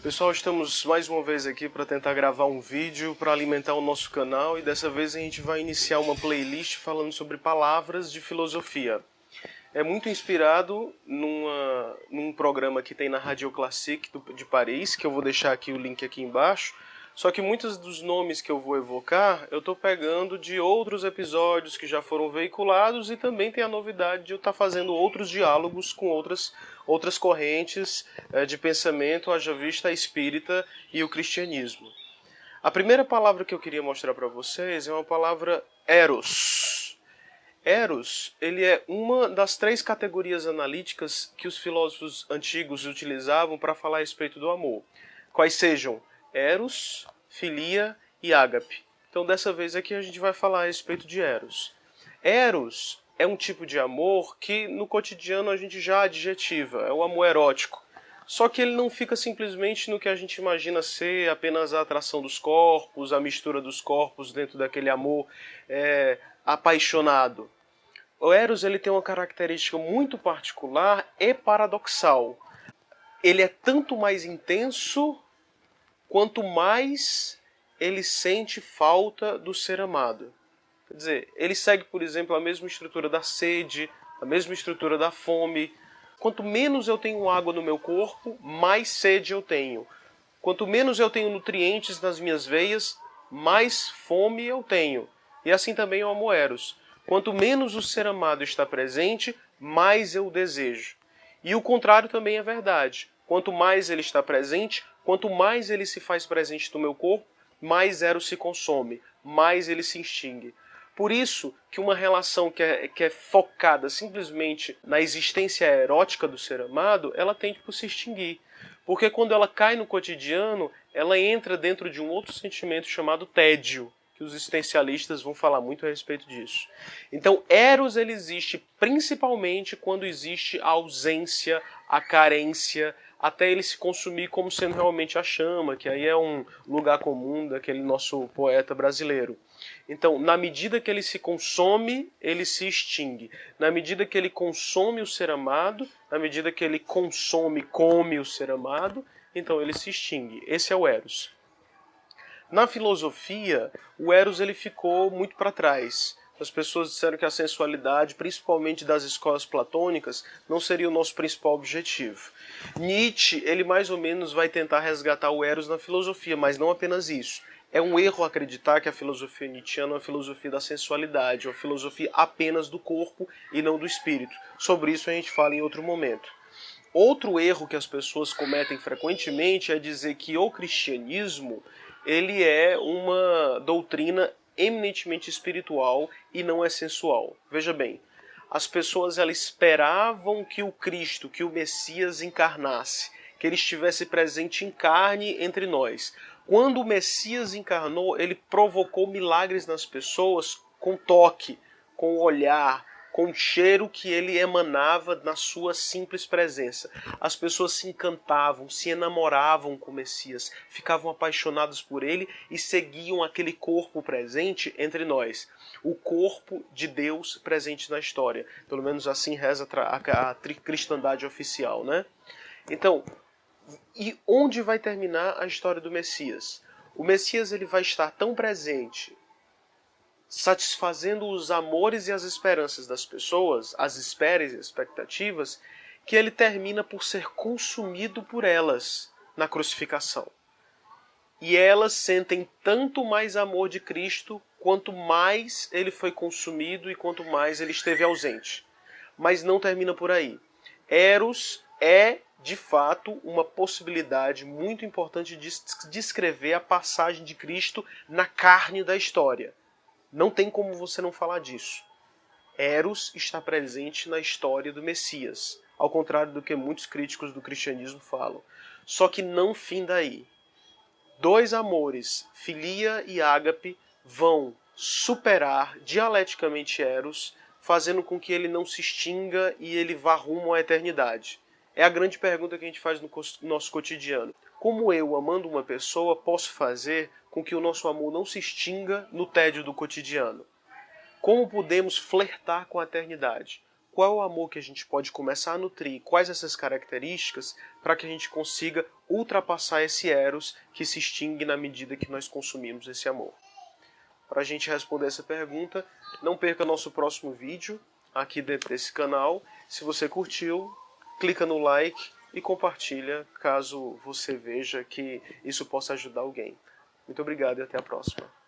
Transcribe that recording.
Pessoal, estamos mais uma vez aqui para tentar gravar um vídeo para alimentar o nosso canal e dessa vez a gente vai iniciar uma playlist falando sobre palavras de filosofia. É muito inspirado num programa que tem na Radio Classique de Paris, que eu vou deixar aqui o link aqui embaixo. Só que muitos dos nomes que eu vou evocar, eu estou pegando de outros episódios que já foram veiculados e também tem a novidade de eu estar fazendo outros diálogos com outras correntes de pensamento, haja vista a espírita e o cristianismo. A primeira palavra que eu queria mostrar para vocês é uma palavra eros. Eros, ele é uma das 3 categorias analíticas que os filósofos antigos utilizavam para falar a respeito do amor. Quais sejam eros, filia e ágape. Então dessa vez aqui a gente vai falar a respeito de eros. Eros é um tipo de amor que no cotidiano a gente já adjetiva, é o amor erótico. Só que ele não fica simplesmente no que a gente imagina ser apenas a atração dos corpos, a mistura dos corpos dentro daquele amor apaixonado. O eros ele tem uma característica muito particular e paradoxal. Ele é tanto mais intenso quanto mais ele sente falta do ser amado. Quer dizer, ele segue, por exemplo, a mesma estrutura da sede, a mesma estrutura da fome. Quanto menos eu tenho água no meu corpo, mais sede eu tenho. Quanto menos eu tenho nutrientes nas minhas veias, mais fome eu tenho. E assim também é o amor eros. Quanto menos o ser amado está presente, mais eu o desejo. E o contrário também é verdade. Quanto mais ele está presente, quanto mais ele se faz presente no meu corpo, mais eros se consome, mais ele se extingue. Por isso que uma relação que é focada simplesmente na existência erótica do ser amado, ela tende por se extinguir. Porque quando ela cai no cotidiano, ela entra dentro de um outro sentimento chamado tédio, que os existencialistas vão falar muito a respeito disso. Então, eros ele existe principalmente quando existe a ausência, a carência, até ele se consumir como sendo realmente a chama, que aí é um lugar comum daquele nosso poeta brasileiro. Então, na medida que ele se consome, ele se extingue. Na medida que ele consome o ser amado, na medida que ele come o ser amado, então ele se extingue. Esse é o eros. Na filosofia, o eros ele ficou muito para trás. As pessoas disseram que a sensualidade, principalmente das escolas platônicas, não seria o nosso principal objetivo. Nietzsche, ele mais ou menos vai tentar resgatar o eros na filosofia, mas não apenas isso. É um erro acreditar que a filosofia nietzschiana é uma filosofia da sensualidade, é uma filosofia apenas do corpo e não do espírito. Sobre isso a gente fala em outro momento. Outro erro que as pessoas cometem frequentemente é dizer que o cristianismo ele é uma doutrina eminentemente espiritual e não é sensual. Veja bem, as pessoas elas esperavam que o Cristo, que o Messias encarnasse, que ele estivesse presente em carne entre nós. Quando o Messias encarnou, ele provocou milagres nas pessoas com toque, com olhar, com o cheiro que ele emanava na sua simples presença. As pessoas se encantavam, se enamoravam com o Messias, ficavam apaixonadas por ele e seguiam aquele corpo presente entre nós. O corpo de Deus presente na história. Pelo menos assim reza a cristandade oficial, né? Então, e onde vai terminar a história do Messias? O Messias ele vai estar tão presente, satisfazendo os amores e as esperanças das pessoas, as esperas e expectativas, que ele termina por ser consumido por elas na crucificação. E elas sentem tanto mais amor de Cristo, quanto mais ele foi consumido e quanto mais ele esteve ausente. Mas não termina por aí. Eros é, de fato, uma possibilidade muito importante de descrever a passagem de Cristo na carne da história. Não tem como você não falar disso. Eros está presente na história do Messias, ao contrário do que muitos críticos do cristianismo falam. Só que não finda aí. 2 amores, filia e ágape, vão superar dialeticamente Eros, fazendo com que ele não se extinga e ele vá rumo à eternidade. É a grande pergunta que a gente faz no nosso cotidiano. Como eu, amando uma pessoa, posso fazer com que o nosso amor não se extinga no tédio do cotidiano? Como podemos flertar com a eternidade? qual é o amor que a gente pode começar a nutrir, quais essas características, para que a gente consiga ultrapassar esse eros que se extingue na medida que nós consumimos esse amor. Para a gente responder essa pergunta, não perca nosso próximo vídeo aqui dentro desse canal. Se você curtiu, clica no like e compartilha caso você veja que isso possa ajudar alguém. Muito obrigado e até a próxima.